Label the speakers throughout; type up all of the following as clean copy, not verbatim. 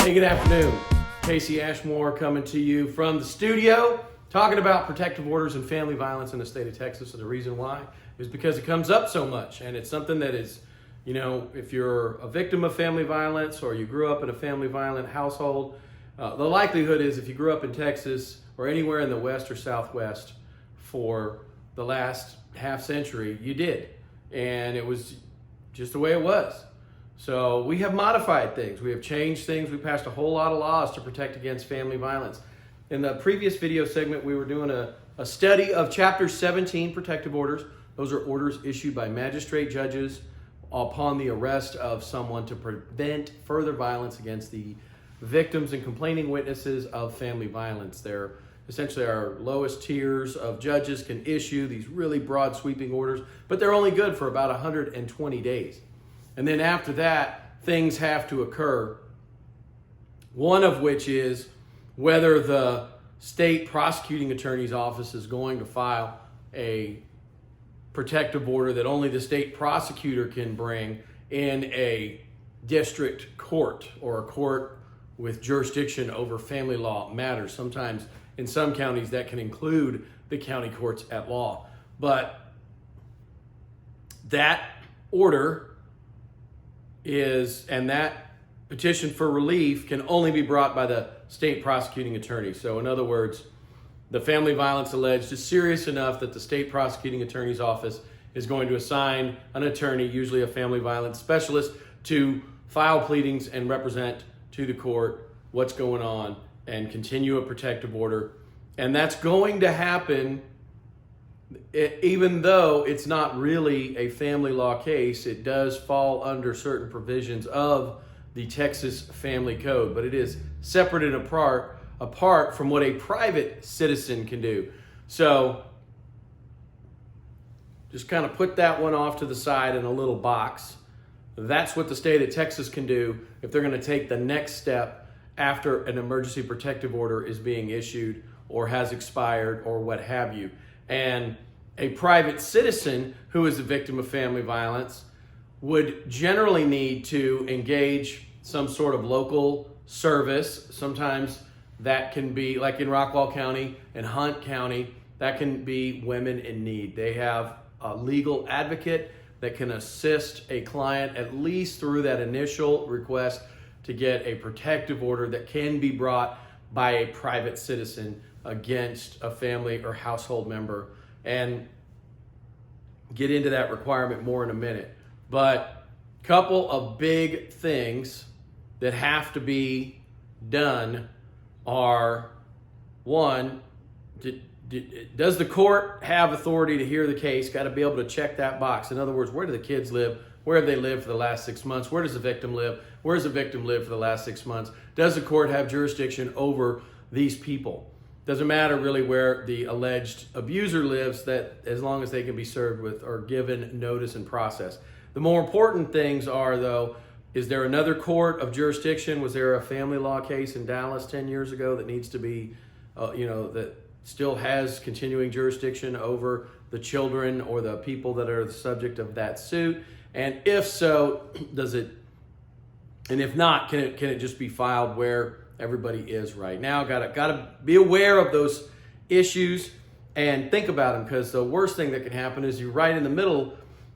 Speaker 1: Hey, good afternoon. Casey Ashmore coming to you from the studio, talking about protective orders and family violence in the state of Texas. And the reason why is because it comes up so much. And it's something that is, if you're a victim of family violence or you grew up in a family violent household, the likelihood is if you grew up in Texas or anywhere in the West or Southwest for the last half century, you did. And it was just the way it was. So we have modified things. We have changed things. We passed a whole lot of laws to protect against family violence. In the previous video segment, we were doing a study of Chapter 17 protective orders. Those are orders issued by magistrate judges upon the arrest of someone to prevent further violence against the victims and complaining witnesses of family violence. They're essentially our lowest tiers of judges can issue these really broad sweeping orders, but they're only good for about 120 days. And then after that, things have to occur, one of which is whether the state prosecuting attorney's office is going to file a protective order that only the state prosecutor can bring in a district court or a court with jurisdiction over family law matters. Sometimes in some counties that can include the county courts at law. But that order and that petition for relief can only be brought by the state prosecuting attorney. So in other words, the family violence alleged is serious enough that the state prosecuting attorney's office is going to assign an attorney, usually a family violence specialist, to file pleadings and represent to the court what's going on and continue a protective order. And that's going to happen even though it's not really a family law case. It does fall under certain provisions of the Texas Family Code, but it is separate and apart from what a private citizen can do. So just kind of put that one off to the side in a little box. That's what the state of Texas can do if they're going to take the next step after an emergency protective order is being issued or has expired or what have you. And a private citizen who is a victim of family violence would generally need to engage some sort of local service. Sometimes that can be, like in Rockwall County and Hunt County, that can be women in need. They have a legal advocate that can assist a client at least through that initial request to get a protective order that can be brought by a private citizen against a family or household member, and get into that requirement more in a minute. But a couple of big things that have to be done are, one, does the court have authority to hear the case? Got to be able to check that box. In other words, where do the kids live? Where have they lived for the last 6 months? Where does the victim live? Where does the victim live for the last 6 months? Does the court have jurisdiction over these people? Doesn't matter really where the alleged abuser lives, that as long as they can be served with or given notice and process. The more important things are, though, is there another court of jurisdiction? Was there a family law case in Dallas 10 years ago that needs to be, that still has continuing jurisdiction over the children or the people that are the subject of that suit? And if so, does it, and if not, can it just be filed where everybody is right now? Gotta be aware of those issues and think about them, because the worst thing that can happen is you're right in the middle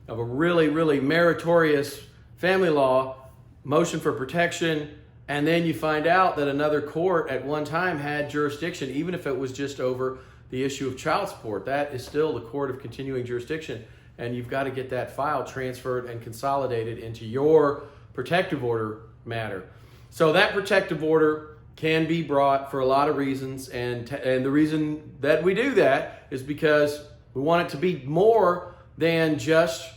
Speaker 1: of a really, really meritorious family law motion for protection, and then you find out that another court at one time had jurisdiction, even if it was just over the issue of child support. That is still the court of continuing jurisdiction, and you've got to get that file transferred and consolidated into your protective order matter. So that protective order can be brought for a lot of reasons, and the reason that we do that is because we want it to be more than just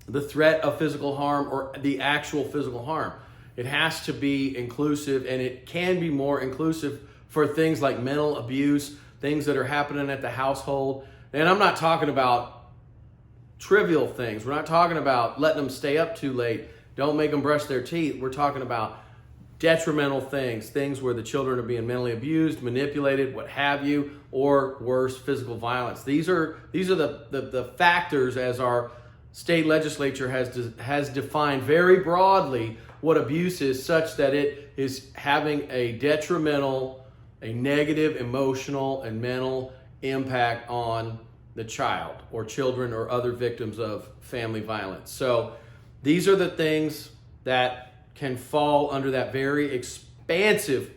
Speaker 1: the threat of physical harm or the actual physical harm. It has to be inclusive, and it can be more inclusive for things like mental abuse, things that are happening at the household. And I'm not talking about trivial things. We're not talking about letting them stay up too late. Don't make them brush their teeth. We're talking about detrimental things where the children are being mentally abused, manipulated, what have you, or worse, physical violence. These are the factors as our state legislature has defined very broadly what abuse is, such that it is having a detrimental, a negative emotional and mental impact on the child or children or other victims of family violence. So these are the things that can fall under that very expansive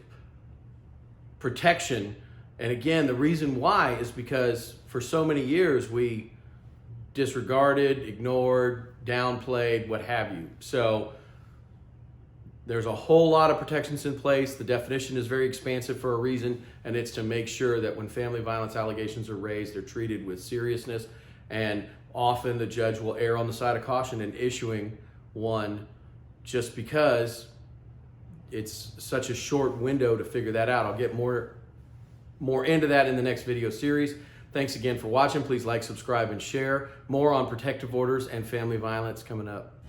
Speaker 1: protection. And again, the reason why is because for so many years we disregarded, ignored, downplayed, what have you. So there's a whole lot of protections in place. The definition is very expansive for a reason, and it's to make sure that when family violence allegations are raised, they're treated with seriousness. And often the judge will err on the side of caution in issuing one just because it's such a short window to figure that out. I'll get more into that in the next video series. Thanks again for watching. Please like, subscribe, and share. More on protective orders and family violence coming up.